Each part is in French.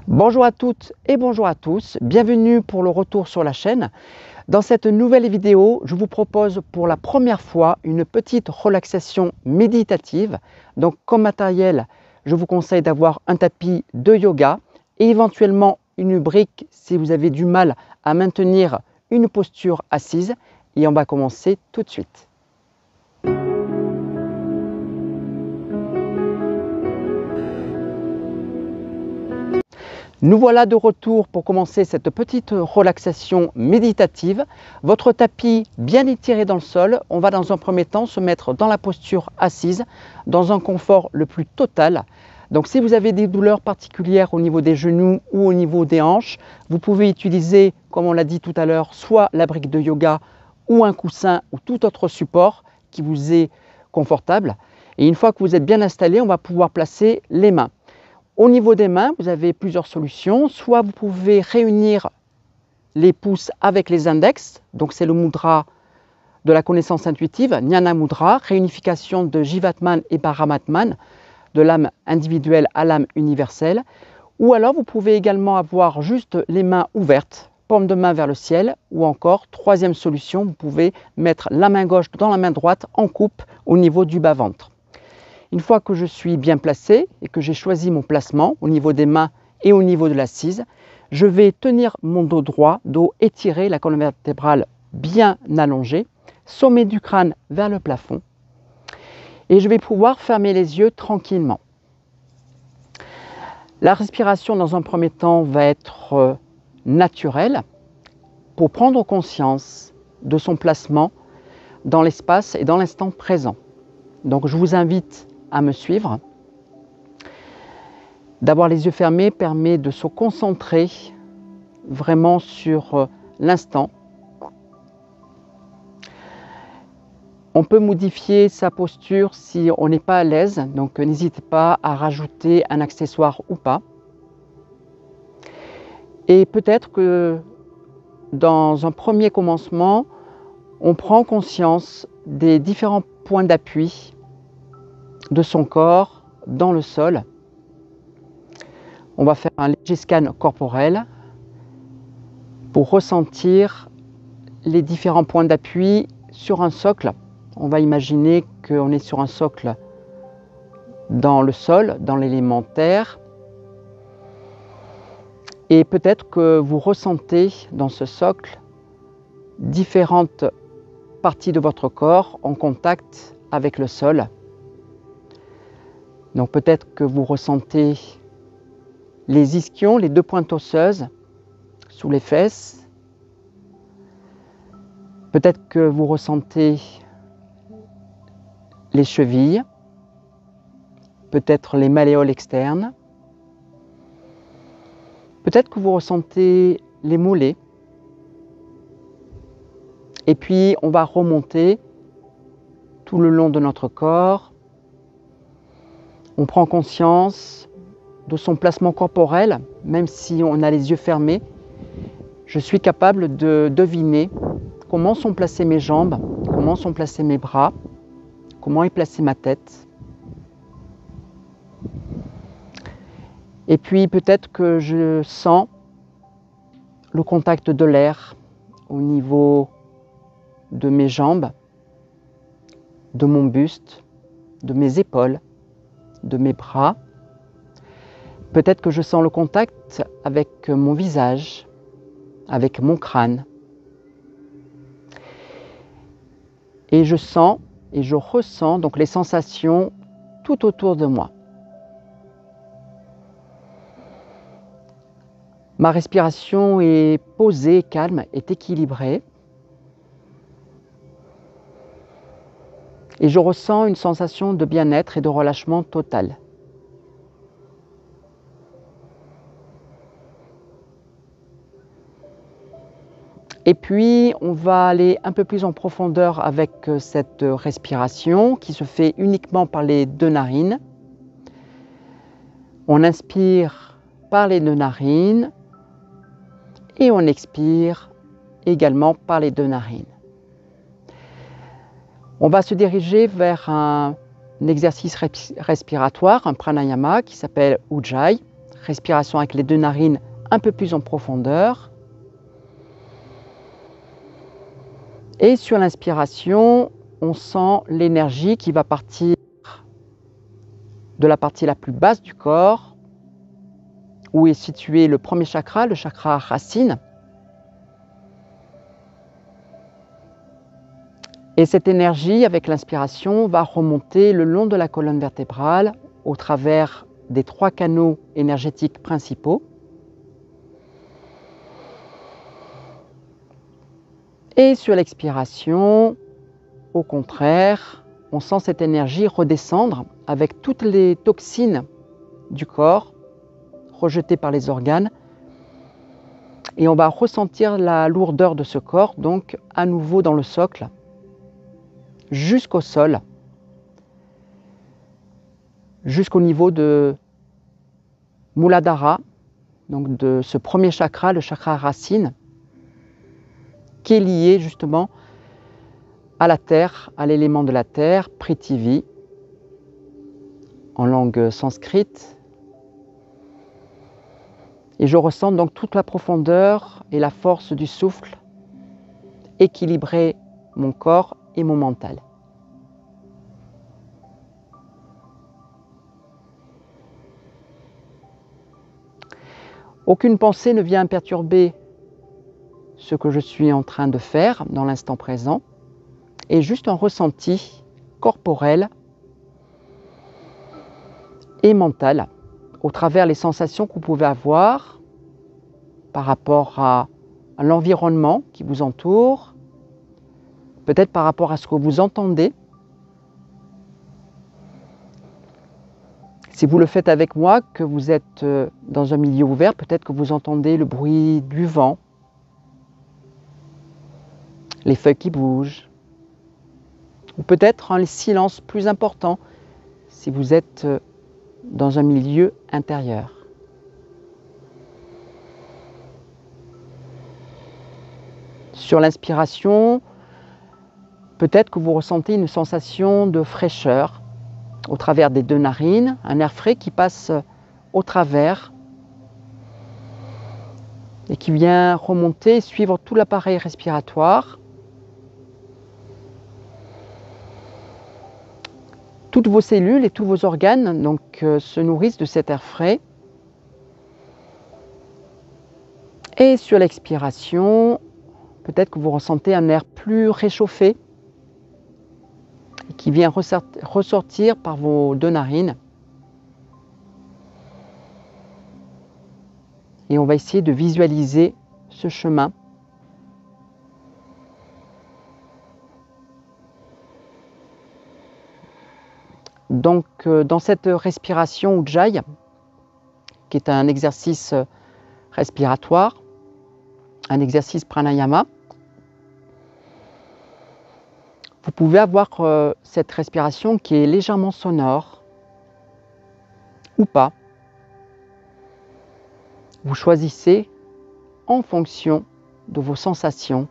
Bonjour à toutes et bonjour à tous, bienvenue pour le retour sur la chaîne. Dans cette nouvelle vidéo, je vous propose pour la première fois une petite relaxation méditative. Donc comme matériel, je vous conseille d'avoir un tapis de yoga et éventuellement une brique si vous avez du mal à maintenir une posture assise. Et on va commencer tout de suite. Nous voilà de retour pour commencer cette petite relaxation méditative. Votre tapis bien étiré dans le sol. On va dans un premier temps se mettre dans la posture assise, dans un confort le plus total. Donc si vous avez des douleurs particulières au niveau des genoux ou au niveau des hanches, vous pouvez utiliser, comme on l'a dit tout à l'heure, soit la brique de yoga ou un coussin ou tout autre support qui vous est confortable. Et une fois que vous êtes bien installé, on va pouvoir placer les mains. Au niveau des mains, vous avez plusieurs solutions. Soit vous pouvez réunir les pouces avec les index, donc c'est le mudra de la connaissance intuitive, Jnana Mudra, réunification de Jivatman et Paramatman, de l'âme individuelle à l'âme universelle. Ou alors vous pouvez également avoir juste les mains ouvertes, paume de main vers le ciel, ou encore, troisième solution, vous pouvez mettre la main gauche dans la main droite en coupe au niveau du bas-ventre. Une fois que je suis bien placé et que j'ai choisi mon placement au niveau des mains et au niveau de l'assise, je vais tenir mon dos droit, dos étiré, la colonne vertébrale bien allongée, sommet du crâne vers le plafond. Et je vais pouvoir fermer les yeux tranquillement. La respiration dans un premier temps va être naturelle pour prendre conscience de son placement dans l'espace et dans l'instant présent. Donc je vous invite à me suivre. D'avoir les yeux fermés permet de se concentrer vraiment sur l'instant. On peut modifier sa posture si on n'est pas à l'aise, donc n'hésitez pas à rajouter un accessoire ou pas. Et peut-être que dans un premier commencement, on prend conscience des différents points d'appui de son corps dans le sol. On va faire un léger scan corporel pour ressentir les différents points d'appui sur un socle. On va imaginer qu'on est sur un socle dans le sol, dans l'élément terre. Et peut-être que vous ressentez dans ce socle différentes parties de votre corps en contact avec le sol. Donc peut-être que vous ressentez les ischions, les deux pointes osseuses sous les fesses. Peut-être que vous ressentez les chevilles, peut-être les malléoles externes. Peut-être que vous ressentez les mollets. Et puis on va remonter tout le long de notre corps. On prend conscience de son placement corporel, même si on a les yeux fermés. Je suis capable de deviner comment sont placées mes jambes, comment sont placés mes bras, comment est placée ma tête. Et puis peut-être que je sens le contact de l'air au niveau de mes jambes, de mon buste, de mes épaules, de mes bras. Peut-être que je sens le contact avec mon visage, avec mon crâne. Et je sens et je ressens donc les sensations tout autour de moi. Ma respiration est posée, calme, est équilibrée. Et je ressens une sensation de bien-être et de relâchement total. Et puis, on va aller un peu plus en profondeur avec cette respiration qui se fait uniquement par les deux narines. On inspire par les deux narines et on expire également par les deux narines. On va se diriger vers un exercice respiratoire, un pranayama qui s'appelle Ujjayi, respiration avec les 2 narines un peu plus en profondeur. Et sur l'inspiration, on sent l'énergie qui va partir de la partie la plus basse du corps, où est situé le premier chakra, le chakra racine. Et cette énergie, avec l'inspiration, va remonter le long de la colonne vertébrale, au travers des 3 canaux énergétiques principaux. Et sur l'expiration, au contraire, on sent cette énergie redescendre avec toutes les toxines du corps rejetées par les organes. Et on va ressentir la lourdeur de ce corps, donc à nouveau dans le socle, jusqu'au sol, jusqu'au niveau de Muladhara, donc de ce premier chakra, le chakra racine, qui est lié justement à la terre, à l'élément de la terre, Prithvi, en langue sanskrite. Et je ressens donc toute la profondeur et la force du souffle équilibrer mon corps et mon mental. Aucune pensée ne vient perturber ce que je suis en train de faire dans l'instant présent, et juste un ressenti corporel et mental au travers les sensations que vous pouvez avoir par rapport à l'environnement qui vous entoure, peut-être par rapport à ce que vous entendez. Si vous le faites avec moi, que vous êtes dans un milieu ouvert, peut-être que vous entendez le bruit du vent, les feuilles qui bougent, ou peut-être un silence plus important si vous êtes dans un milieu intérieur. Sur l'inspiration, peut-être que vous ressentez une sensation de fraîcheur au travers des 2 narines, un air frais qui passe au travers et qui vient remonter et suivre tout l'appareil respiratoire. Toutes vos cellules et tous vos organes donc, se nourrissent de cet air frais. Et sur l'expiration, peut-être que vous ressentez un air plus réchauffé qui vient ressortir par vos 2 narines. Et on va essayer de visualiser ce chemin. Donc, dans cette respiration Ujjayi, qui est un exercice respiratoire, un exercice pranayama, vous pouvez avoir cette respiration qui est légèrement sonore ou pas. Vous choisissez en fonction de vos sensations.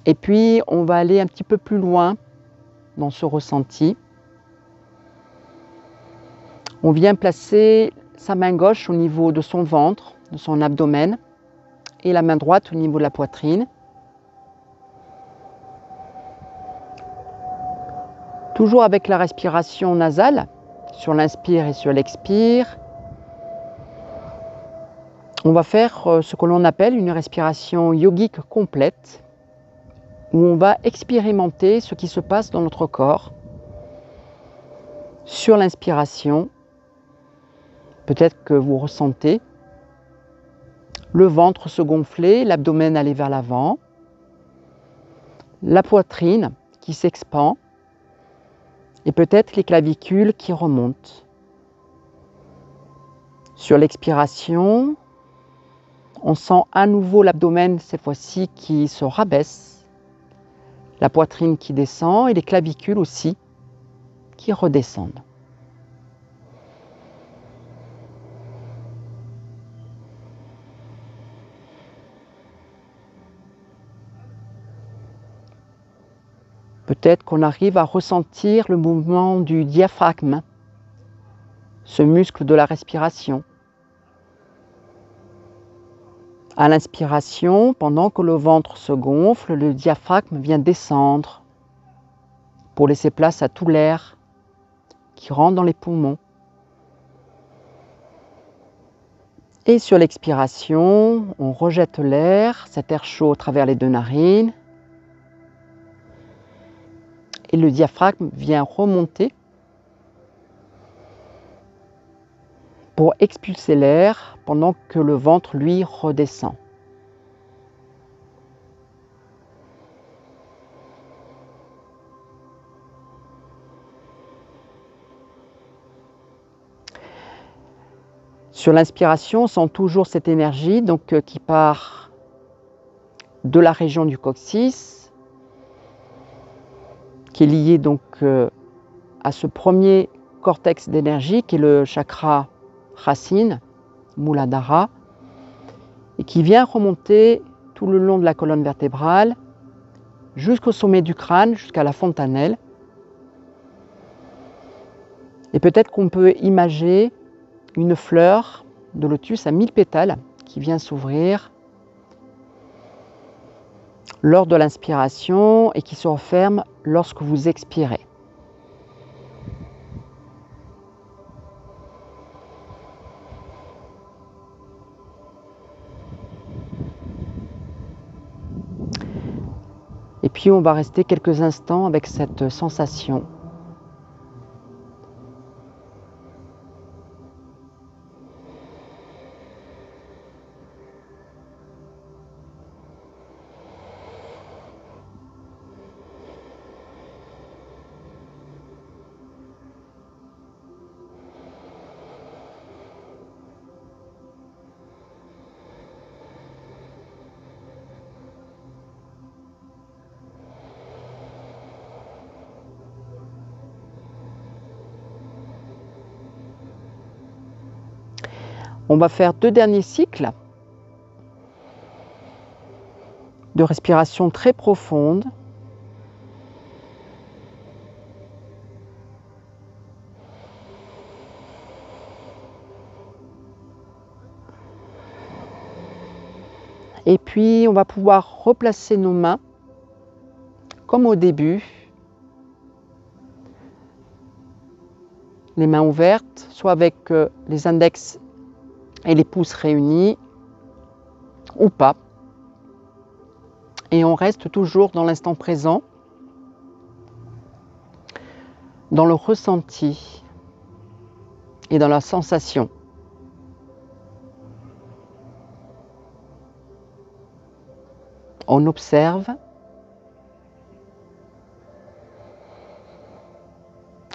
Et puis, on va aller un petit peu plus loin dans ce ressenti. On vient placer sa main gauche au niveau de son ventre, de son abdomen, et la main droite au niveau de la poitrine. Toujours avec la respiration nasale, sur l'inspire et sur l'expire. On va faire ce que l'on appelle une respiration yogique complète, où on va expérimenter ce qui se passe dans notre corps. Sur l'inspiration, peut-être que vous ressentez le ventre se gonfler, l'abdomen aller vers l'avant, la poitrine qui s'expand et peut-être les clavicules qui remontent. Sur l'expiration, on sent à nouveau l'abdomen cette fois-ci qui se rabaisse, la poitrine qui descend et les clavicules aussi qui redescendent. Peut-être qu'on arrive à ressentir le mouvement du diaphragme, ce muscle de la respiration. À l'inspiration, pendant que le ventre se gonfle, le diaphragme vient descendre pour laisser place à tout l'air qui rentre dans les poumons. Et sur l'expiration, on rejette l'air, cet air chaud à travers les 2 narines. Et le diaphragme vient remonter pour expulser l'air pendant que le ventre, lui, redescend. Sur l'inspiration, on sent toujours cette énergie qui part de la région du coccyx, qui est liée à ce premier cortex d'énergie qui est le chakra racine, Muladhara, et qui vient remonter tout le long de la colonne vertébrale jusqu'au sommet du crâne, jusqu'à la fontanelle. Et peut-être qu'on peut imager une fleur de lotus à 1000 pétales qui vient s'ouvrir lors de l'inspiration et qui se referme lorsque vous expirez. Et puis on va rester quelques instants avec cette sensation. On va faire 2 derniers cycles de respiration très profonde. Et puis, on va pouvoir replacer nos mains comme au début. Les mains ouvertes, soit avec les index et les pouces réunis, ou pas. Et on reste toujours dans l'instant présent, dans le ressenti et dans la sensation. On observe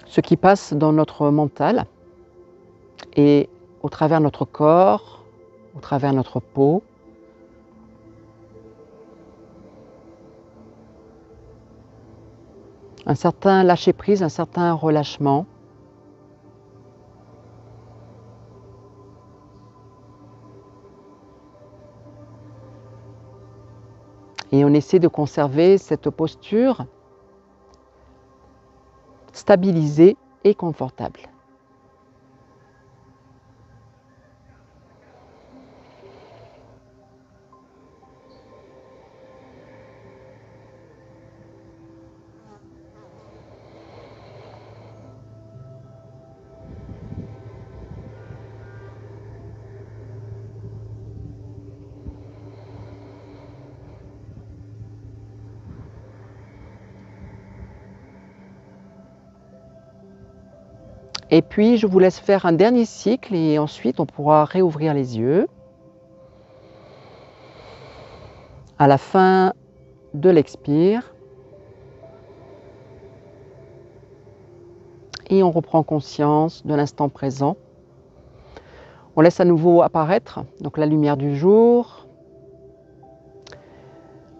ce qui passe dans notre mental et au travers de notre corps, au travers de notre peau. Un certain lâcher-prise, un certain relâchement. Et on essaie de conserver cette posture stabilisée et confortable. Et puis, je vous laisse faire un dernier cycle et ensuite, on pourra réouvrir les yeux. À la fin de l'expire. Et on reprend conscience de l'instant présent. On laisse à nouveau apparaître donc la lumière du jour.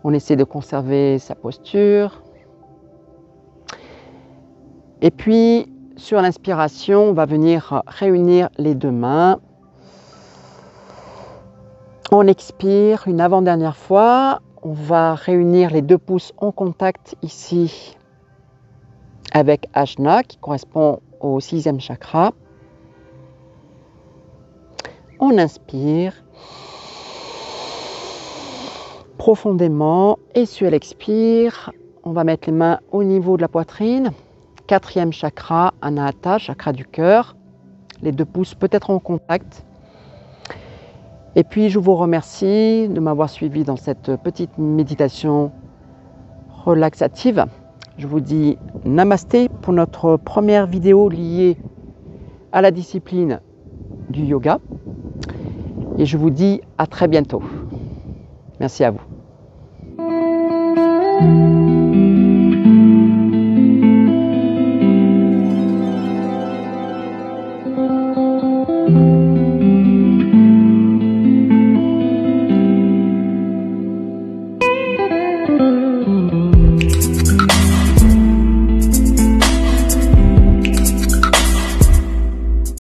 On essaie de conserver sa posture. Et puis, sur l'inspiration, on va venir réunir les 2 mains. On expire une avant-dernière fois. On va réunir les 2 pouces en contact ici avec Ajna qui correspond au 6e chakra. On inspire profondément et sur l'expire, on va mettre les mains au niveau de la poitrine. 4e chakra, Anahata, chakra du cœur. Les 2 pouces peut-être en contact. Et puis je vous remercie de m'avoir suivi dans cette petite méditation relaxative. Je vous dis namasté pour notre première vidéo liée à la discipline du yoga. Et je vous dis à très bientôt. Merci à vous.